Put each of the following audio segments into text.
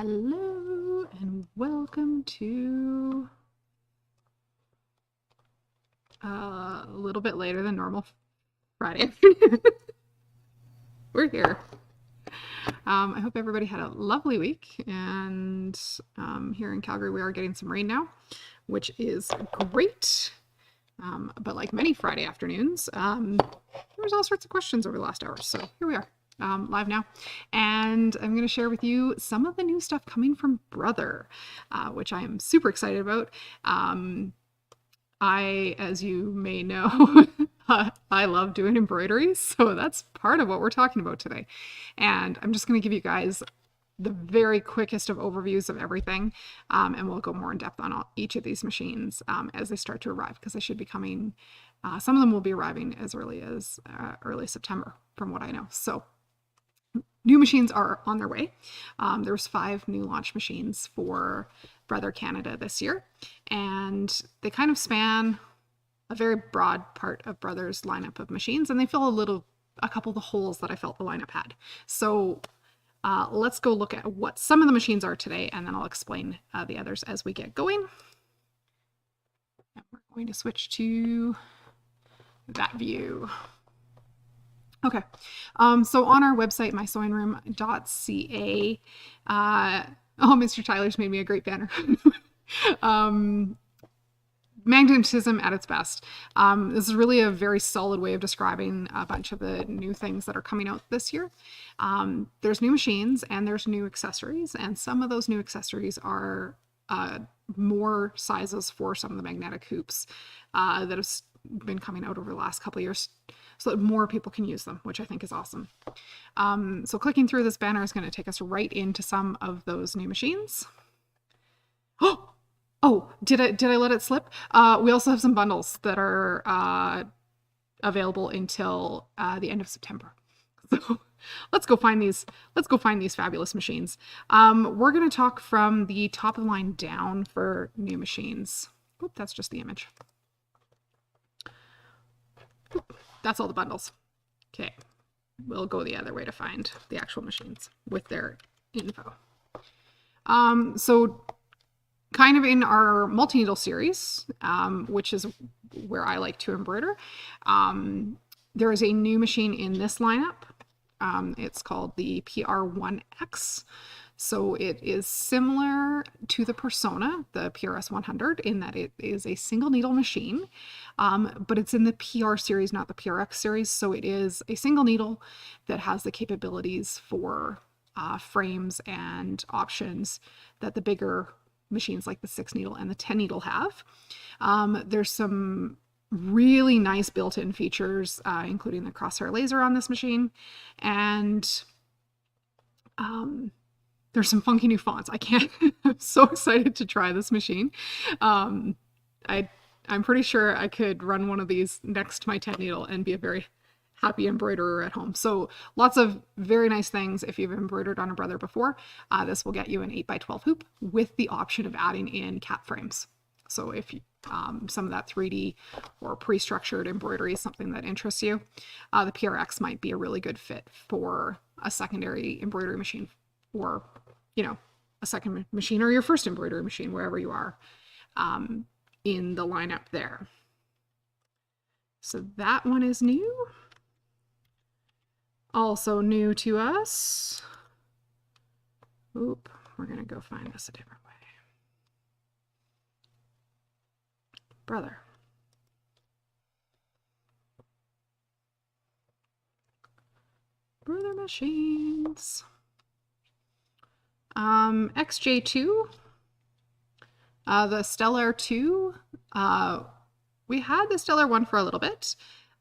Hello and welcome to a little bit later than normal Friday afternoon. We're here. I hope everybody had a lovely week, and here in Calgary we are getting some rain now, which is great. But like many Friday afternoons, there was all sorts of questions over the last hour, so here we are. Live now, and I'm going to share with you some of the new stuff coming from Brother, which I am super excited about. As you may know, I love doing embroidery, so that's part of what we're talking about today. And I'm just going to give you guys the very quickest of overviews of everything, and we'll go more in depth on each of these machines as they start to arrive, because they should be coming. Some of them will be arriving as early as early September, from what I know. So new machines are on their way. There's 5 new launch machines for Brother Canada this year, and they kind of span a very broad part of Brother's lineup of machines, and they fill a couple of the holes that I felt the lineup had. So let's go look at what some of the machines are today, and then I'll explain the others as we get going. And we're going to switch to that view. Okay, so on our website, mysewingroom.ca, oh, Mr. Tyler's made me a great banner. Magnetism at its best. This is really a very solid way of describing a bunch of the new things that are coming out this year. There's new machines and there's new accessories, and some of those new accessories are more sizes for some of the magnetic hoops that have been coming out over the last couple of years, so that more people can use them, which I think is awesome. So clicking through this banner is going to take us right into some of those new machines. Oh, did I let it slip? We also have some bundles that are available until the end of September. So let's go find these fabulous machines. We're going to talk from the top of the line down for new machines. Oop, that's just the image. That's all the bundles. Okay, we'll go the other way to find the actual machines with their info. So kind of in our multi-needle series, which is where I like to embroider, there is a new machine in this lineup. It's called the PR1X. So it is similar to the Persona, the PRS 100, in that it is a single needle machine, but it's in the PR series, not the PRX series. So it is a single needle that has the capabilities for frames and options that the bigger machines like the 6 needle and the 10 needle have. There's some really nice built-in features, including the crosshair laser on this machine, and there's some funky new fonts. I'm so excited to try this machine. I'm pretty sure I could run one of these next to my 10 needle and be a very happy embroiderer at home. So lots of very nice things. If you've embroidered on a Brother before, this will get you an 8x12 hoop with the option of adding in cap frames. So if you, some of that 3D or pre-structured embroidery is something that interests you, the PRX might be a really good fit for a secondary embroidery machine, or, you know, a second machine, or your first embroidery machine, wherever you are in the lineup there. So that one is new. Also new to us. Oop, we're gonna go find this a different way. Brother. Brother machines. XJ2, the Stellar 2. We had the Stellar 1 for a little bit,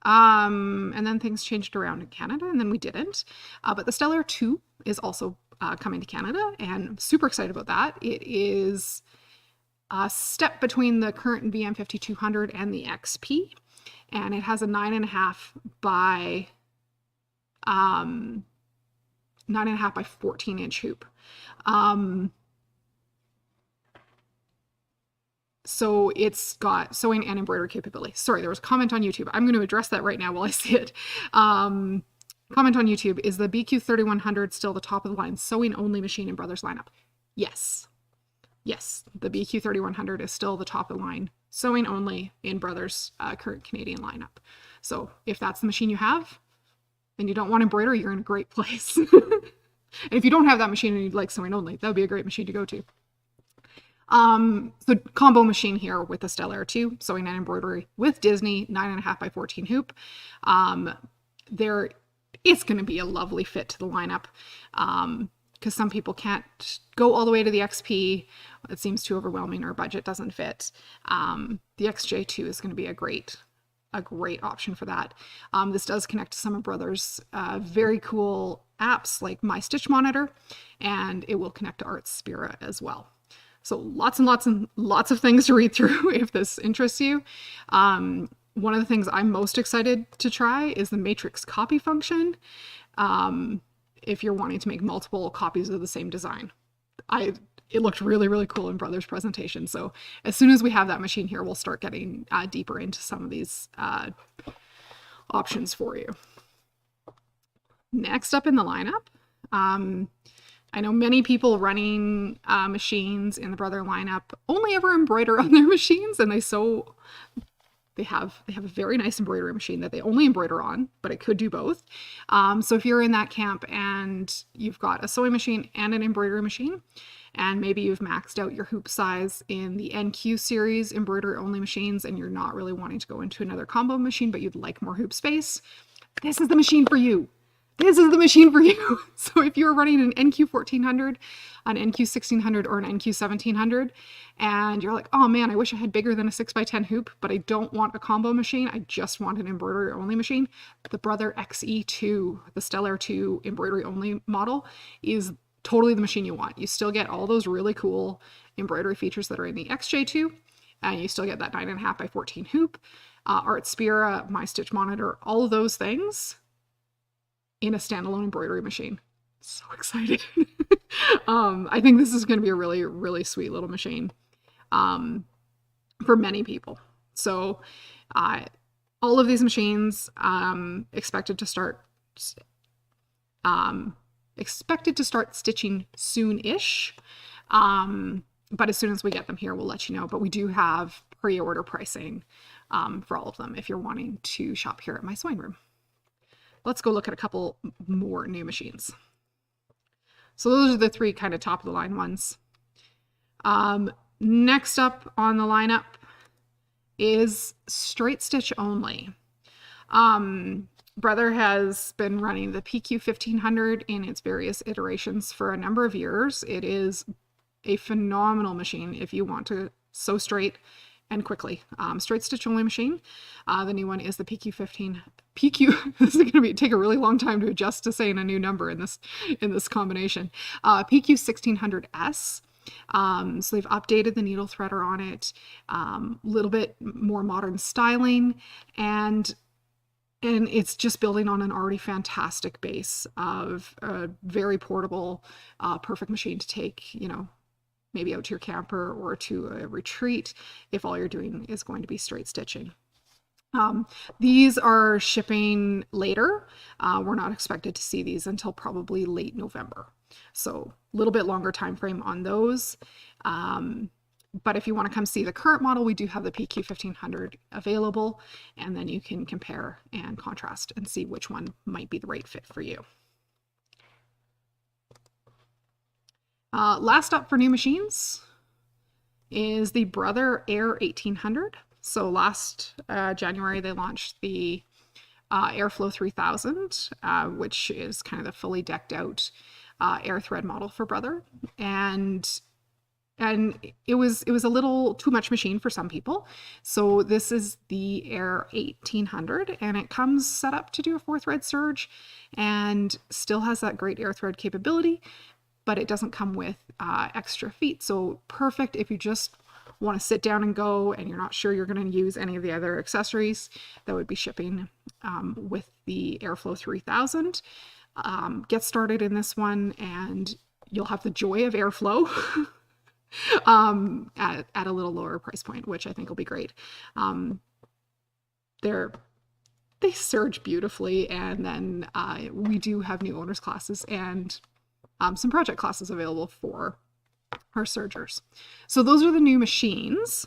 and then things changed around in Canada, and then we didn't. But the Stellar 2 is also coming to Canada, and I'm super excited about that. It is a step between the current VM5200 and the XP, and it has a 9.5 by 14-inch hoop. So it's got sewing and embroidery capability. Sorry, there was a comment on YouTube. I'm going to address that right now while I see it. Comment on YouTube, is the BQ3100 still the top of the line sewing only machine in Brother's lineup? Yes. Yes, the BQ3100 is still the top of the line, sewing only in Brothers' current Canadian lineup. So if that's the machine you have and you don't want embroidery, you're in a great place. And if you don't have that machine and you'd like sewing only, that would be a great machine to go to. So combo machine here with the Stellar 2, sewing and embroidery with Disney 9.5 by 14 hoop. It's going to be a lovely fit to the lineup. Because some people can't go all the way to the XP. It seems too overwhelming, or budget doesn't fit. The XJ2 is going to be a great option for that. This does connect to some of Brothers' very cool apps like My Stitch Monitor, and it will connect to Artspira as well. So lots and lots of things to read through if this interests you. One of the things I'm most excited to try is the matrix copy function. If you're wanting to make multiple copies of the same design. It looked really, really cool in Brothers' presentation. So as soon as we have that machine here, we'll start getting deeper into some of these options for you. Next up in the lineup, I know many people running machines in the Brother lineup only ever embroider on their machines, and they have a very nice embroidery machine that they only embroider on, but it could do both. So if you're in that camp and you've got a sewing machine and an embroidery machine, and maybe you've maxed out your hoop size in the NQ series embroidery only machines, and you're not really wanting to go into another combo machine, but you'd like more hoop space, this is the machine for you. This is the machine for you. So if you're running an NQ 1400, an NQ 1600, or an NQ 1700, and you're like, oh man, I wish I had bigger than a 6x10 hoop, but I don't want a combo machine, I just want an embroidery only machine, the Brother XE2, the Stellar 2 embroidery only model, is totally the machine you want. You still get all those really cool embroidery features that are in the XJ2, and you still get that 9.5 by 14 hoop, Artspira, My Stitch Monitor, all of those things in a standalone embroidery machine. So excited. I think this is going to be a really, really sweet little machine for many people. So all of these machines expected to start stitching soon-ish. But as soon as we get them here, we'll let you know. But we do have pre-order pricing for all of them if you're wanting to shop here at my sewing room. Let's go look at a couple more new machines. So those are the three kind of top of the line ones. Next up on the lineup is straight stitch only. Brother has been running the PQ 1500 in its various iterations for a number of years. It is a phenomenal machine if you want to sew straight and quickly. Straight stitch only machine. The new one is the PQ 15. PQ, this is going to take a really long time to adjust to saying a new number in this combination. PQ 1600S. So they've updated the needle threader on it, little bit more modern styling, and it's just building on an already fantastic base of a very portable, perfect machine to take, maybe out to your camper or to a retreat if all you're doing is going to be straight stitching. These are shipping later. We're not expected to see these until probably late November. So a little bit longer time frame on those. But if you want to come see the current model, we do have the PQ 1500 available, and then you can compare and contrast and see which one might be the right fit for you. Last up for new machines is the Brother Air 1800. So last January, they launched the Airflow 3000, which is kind of the fully decked out air thread model for Brother. And it was a little too much machine for some people. So this is the Air 1800, and it comes set up to do a 4-thread serge and still has that great air thread capability, but it doesn't come with extra feet. So perfect if you just want to sit down and go and you're not sure you're going to use any of the other accessories that would be shipping with the Airflow 3000. Get started in this one and you'll have the joy of airflow at a little lower price point, which I think will be great. They surge beautifully, and then we do have new owners classes and some project classes available for or sergers. So those are the new machines.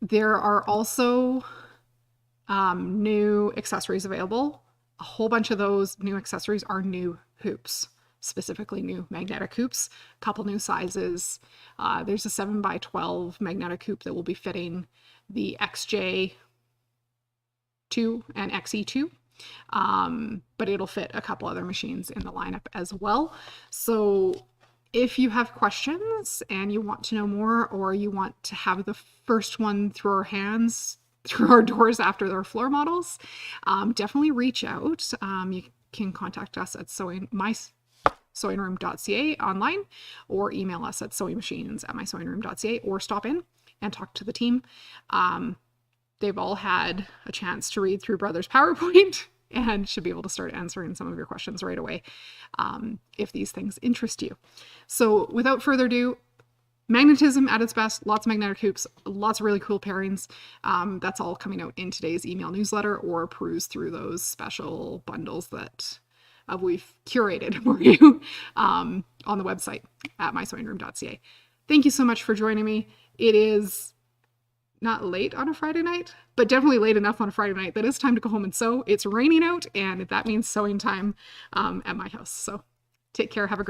There are also new accessories available. A whole bunch of those new accessories are new hoops, specifically new magnetic hoops, a couple new sizes. There's a 7x12 magnetic hoop that will be fitting the XJ2 and XE2. But it'll fit a couple other machines in the lineup as well. So if you have questions and you want to know more, or you want to have the first one through our hands, through our doors after their floor models, definitely reach out. You can contact us at sewingroom.ca online, or email us at sewingmachines@mysewingroom.ca, or stop in and talk to the team. They've all had a chance to read through Brother's PowerPoint and should be able to start answering some of your questions right away if these things interest you. So without further ado, magnetism at its best, lots of magnetic hoops, lots of really cool pairings. That's all coming out in today's email newsletter, or peruse through those special bundles that we've curated for you on the website at mysewingroom.ca. Thank you so much for joining me. It is not late on a Friday night, but definitely late enough on a Friday night that it's time to go home and sew. It's raining out, and that means sewing time at my house. So take care. Have a great